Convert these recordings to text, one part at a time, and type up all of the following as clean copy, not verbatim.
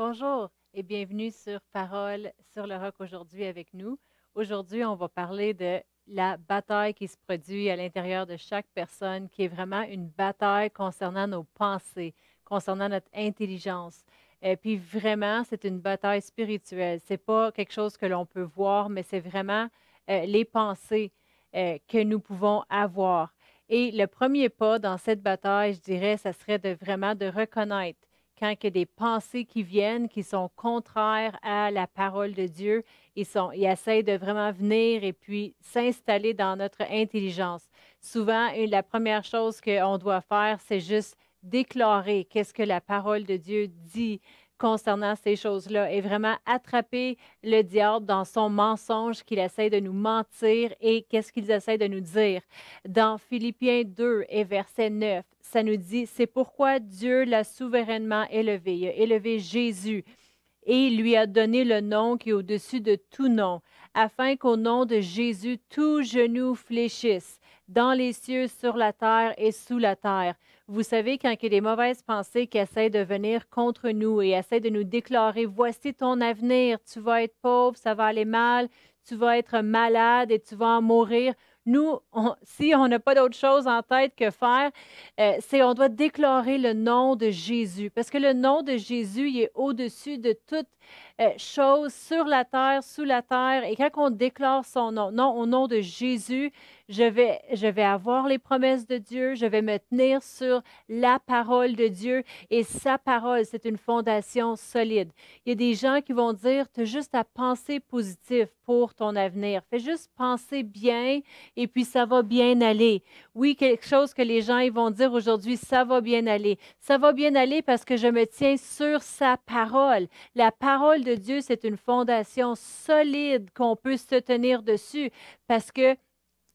Bonjour et bienvenue sur Parole sur le roc aujourd'hui avec nous. Aujourd'hui, on va parler de la bataille qui se produit à l'intérieur de chaque personne, qui est vraiment une bataille concernant nos pensées, concernant notre intelligence. Puis vraiment, c'est une bataille spirituelle. C'est pas quelque chose que l'on peut voir, mais c'est vraiment les pensées que nous pouvons avoir. Et le premier pas dans cette bataille, je dirais, ça serait de vraiment de reconnaître quand il y a des pensées qui viennent, qui sont contraires à la parole de Dieu, ils essayent de vraiment venir et puis s'installer dans notre intelligence. Souvent, la première chose qu'on doit faire, c'est juste déclarer qu'est-ce que la parole de Dieu dit concernant ces choses-là et vraiment attraper le diable dans son mensonge qu'il essaie de nous mentir et qu'est-ce qu'il essaie de nous dire. Dans Philippiens 2 et verset 9, ça nous dit, c'est pourquoi Dieu l'a souverainement élevé. Il a élevé Jésus et il lui a donné le nom qui est au-dessus de tout nom, afin qu'au nom de Jésus, tout genou fléchisse, dans les cieux, sur la terre et sous la terre. Vous savez, quand il y a des mauvaises pensées qui essaient de venir contre nous et essaient de nous déclarer, voici ton avenir, tu vas être pauvre, ça va aller mal, tu vas être malade et tu vas en mourir. Nous, si on n'a pas d'autre chose en tête que faire, c'est on doit déclarer le nom de Jésus, parce que le nom de Jésus il est au-dessus de toute chose sur la terre, sous la terre. Et quand on déclare son nom, non, au nom de Jésus, je vais avoir les promesses de Dieu, je vais me tenir sur la parole de Dieu et sa parole, c'est une fondation solide. Il y a des gens qui vont dire, tu as juste à penser positif pour ton avenir. Fais juste penser bien et puis ça va bien aller. Oui, quelque chose que les gens ils vont dire aujourd'hui, ça va bien aller. Ça va bien aller parce que je me tiens sur sa parole. La parole de Dieu, c'est une fondation solide qu'on peut se tenir dessus parce que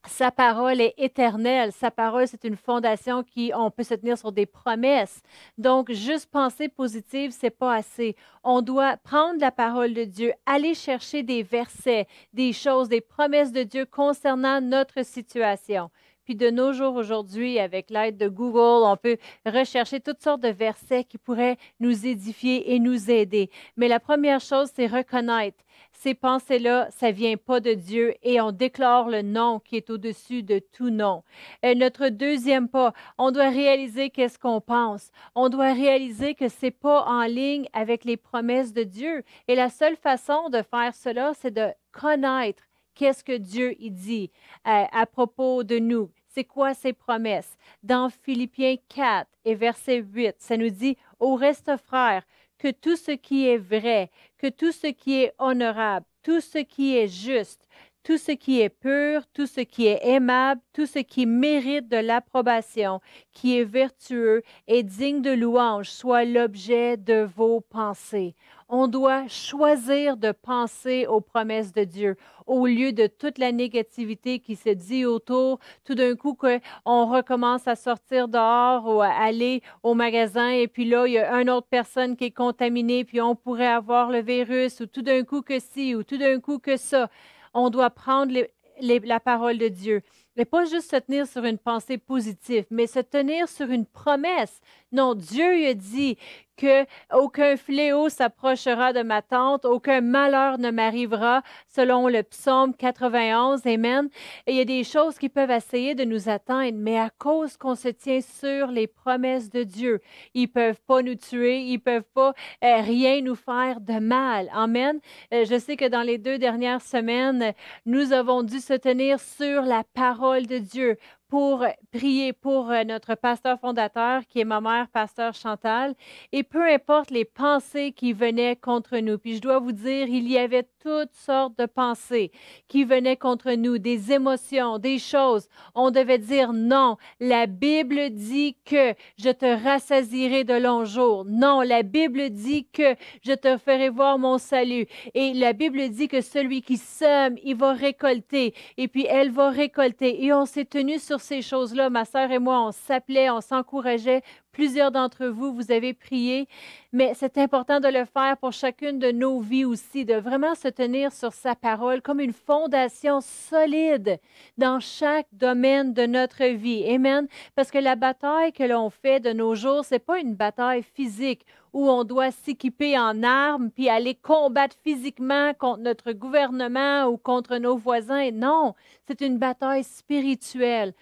sa parole est éternelle. Sa parole, c'est une fondation qui, on peut se tenir sur des promesses. Donc, juste penser positive, c'est pas assez. On doit prendre la parole de Dieu, aller chercher des versets, des choses, des promesses de Dieu concernant notre situation. Puis de nos jours aujourd'hui, avec l'aide de Google, on peut rechercher toutes sortes de versets qui pourraient nous édifier et nous aider. Mais la première chose, c'est reconnaître ces pensées-là, ça vient pas de Dieu et on déclare le nom qui est au-dessus de tout nom. Notre deuxième pas, on doit réaliser qu'est-ce qu'on pense. On doit réaliser que c'est pas en ligne avec les promesses de Dieu. Et la seule façon de faire cela, c'est de connaître qu'est-ce que Dieu y dit à propos de nous. C'est quoi ses promesses? Dans Philippiens 4 et verset 8, ça nous dit, au reste, frères, que tout ce qui est vrai, que tout ce qui est honorable, tout ce qui est juste, tout ce qui est pur, tout ce qui est aimable, tout ce qui mérite de l'approbation, qui est vertueux et digne de louange, soit l'objet de vos pensées. On doit choisir de penser aux promesses de Dieu au lieu de toute la négativité qui se dit autour. Tout d'un coup, on recommence à sortir dehors ou à aller au magasin et puis là, il y a une autre personne qui est contaminée puis on pourrait avoir le virus ou tout d'un coup que ci ou tout d'un coup que ça. On doit prendre la parole de Dieu. Et pas juste se tenir sur une pensée positive, mais se tenir sur une promesse. Non, Dieu a dit que aucun fléau s'approchera de ma tente, aucun malheur ne m'arrivera, selon le psaume 91. Amen. Et il y a des choses qui peuvent essayer de nous atteindre, mais à cause qu'on se tient sur les promesses de Dieu, ils peuvent pas nous tuer, ils peuvent pas rien nous faire de mal. Amen. Je sais que dans les 2 dernières semaines, nous avons dû se tenir sur la parole de Dieu pour prier pour notre pasteur fondateur, qui est ma mère, pasteur Chantal, et peu importe les pensées qui venaient contre nous. Puis je dois vous dire, il y avait toutes sortes de pensées qui venaient contre nous, des émotions, des choses. On devait dire non. La Bible dit que je te rassasierai de longs jours. Non, la Bible dit que je te ferai voir mon salut. Et la Bible dit que celui qui sème, il va récolter. Et puis elle va récolter. Et on s'est tenu sur ces choses-là. Ma sœur et moi, on s'appelait, on s'encourageait. Plusieurs d'entre vous, vous avez prié, mais c'est important de le faire pour chacune de nos vies aussi, de vraiment se tenir sur sa parole comme une fondation solide dans chaque domaine de notre vie. Amen. Parce que la bataille que l'on fait de nos jours, c'est pas une bataille physique où on doit s'équiper en armes puis aller combattre physiquement contre notre gouvernement ou contre nos voisins. Non, c'est une bataille spirituelle.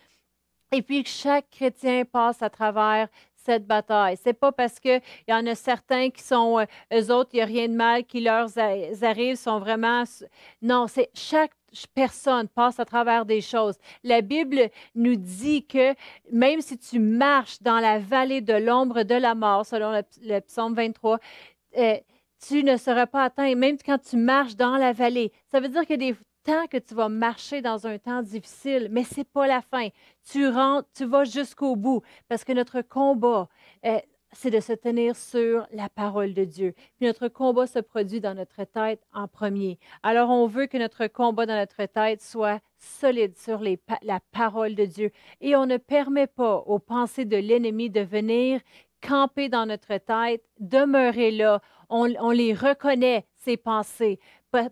Et puis, chaque chrétien passe à travers cette bataille. C'est pas parce qu'il y en a certains qui sont, eux autres, il n'y a rien de mal qui leur arrive, sont vraiment... Non, c'est chaque personne passe à travers des choses. La Bible nous dit que même si tu marches dans la vallée de l'ombre de la mort, selon le psaume 23, tu ne seras pas atteint, même quand tu marches dans la vallée. Ça veut dire qu'il y a des temps que tu vas marcher dans un temps difficile, mais ce n'est pas la fin. Tu rentres, tu vas jusqu'au bout, parce que notre combat, c'est de se tenir sur la parole de Dieu. Puis notre combat se produit dans notre tête en premier. Alors, on veut que notre combat dans notre tête soit solide sur la parole de Dieu. Et on ne permet pas aux pensées de l'ennemi de venir camper dans notre tête, demeurer là. On les reconnaît, ces pensées.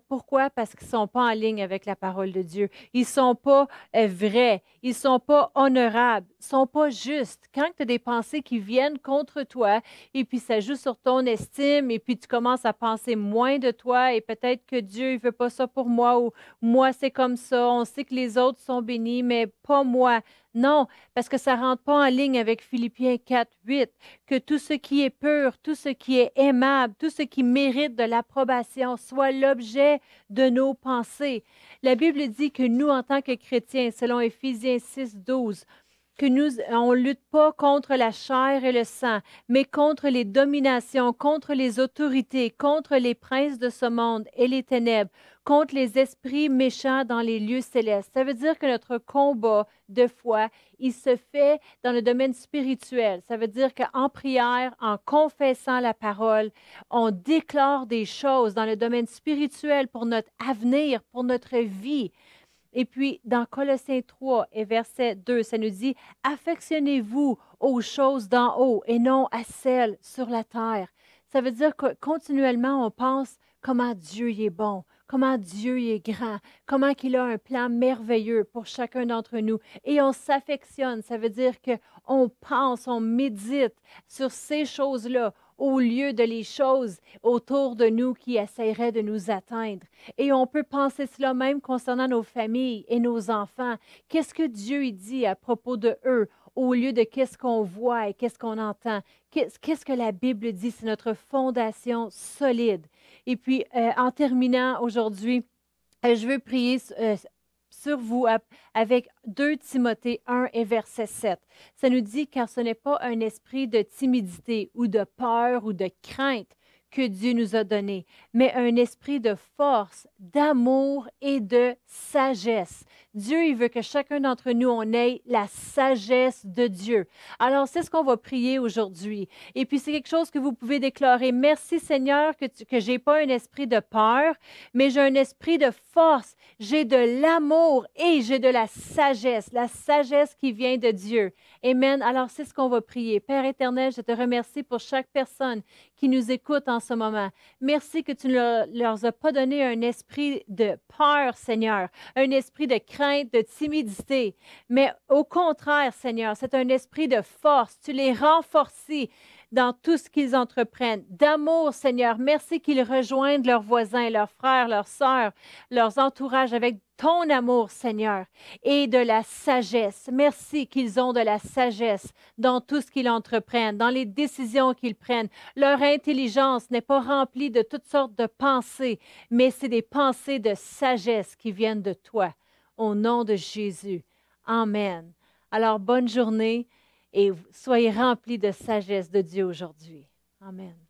Pourquoi? Parce qu'ils ne sont pas en ligne avec la parole de Dieu. Ils ne sont pas vrais. Ils ne sont pas honorables. Ils ne sont pas justes. Quand tu as des pensées qui viennent contre toi et puis ça joue sur ton estime et puis tu commences à penser moins de toi et peut-être que Dieu ne veut pas ça pour moi ou moi c'est comme ça. On sait que les autres sont bénis, mais pas moi. Non, parce que ça ne rentre pas en ligne avec Philippiens 4, 8, que tout ce qui est pur, tout ce qui est aimable, tout ce qui mérite de l'approbation soit l'objet de nos pensées. La Bible dit que nous, en tant que chrétiens, selon Éphésiens 6, 12, que on ne lutte pas contre la chair et le sang, mais contre les dominations, contre les autorités, contre les princes de ce monde et les ténèbres, contre les esprits méchants dans les lieux célestes. Ça veut dire que notre combat de foi, il se fait dans le domaine spirituel. Ça veut dire qu'en prière, en confessant la parole, on déclare des choses dans le domaine spirituel pour notre avenir, pour notre vie. Et puis, dans Colossiens 3 et verset 2, ça nous dit « Affectionnez-vous aux choses d'en haut et non à celles sur la terre. » Ça veut dire que continuellement, on pense comment Dieu y est bon, comment Dieu y est grand, comment il a un plan merveilleux pour chacun d'entre nous. Et on s'affectionne, ça veut dire qu'on pense, on médite sur ces choses-là au lieu de les choses autour de nous qui essaieraient de nous atteindre. Et on peut penser cela même concernant nos familles et nos enfants. Qu'est-ce que Dieu dit à propos de eux au lieu de qu'est-ce qu'on voit et qu'est-ce qu'on entend? Qu'est-ce que la Bible dit? C'est notre fondation solide. Et puis, en terminant aujourd'hui, je veux prier sur vous avec 2 Timothée 1 et verset 7. Ça nous dit, car ce n'est pas un esprit de timidité ou de peur ou de crainte que Dieu nous a donné, mais un esprit de force, d'amour et de sagesse. Dieu, il veut que chacun d'entre nous, on ait la sagesse de Dieu. Alors, c'est ce qu'on va prier aujourd'hui. Et puis, c'est quelque chose que vous pouvez déclarer. Merci Seigneur que je n'ai pas un esprit de peur, mais j'ai un esprit de force. J'ai de l'amour et j'ai de la sagesse qui vient de Dieu. Amen. Alors, c'est ce qu'on va prier. Père éternel, je te remercie pour chaque personne qui nous écoute en ce moment. Merci que tu ne leur as pas donné un esprit de peur, Seigneur, un esprit de crainte, de timidité, mais au contraire, Seigneur, c'est un esprit de force. Tu les renforces dans tout ce qu'ils entreprennent. D'amour, Seigneur, merci qu'ils rejoignent leurs voisins, leurs frères, leurs sœurs, leurs entourages avec ton amour, Seigneur, et de la sagesse. Merci qu'ils ont de la sagesse dans tout ce qu'ils entreprennent, dans les décisions qu'ils prennent. Leur intelligence n'est pas remplie de toutes sortes de pensées, mais c'est des pensées de sagesse qui viennent de toi. Au nom de Jésus. Amen. Alors, bonne journée et soyez remplis de sagesse de Dieu aujourd'hui. Amen.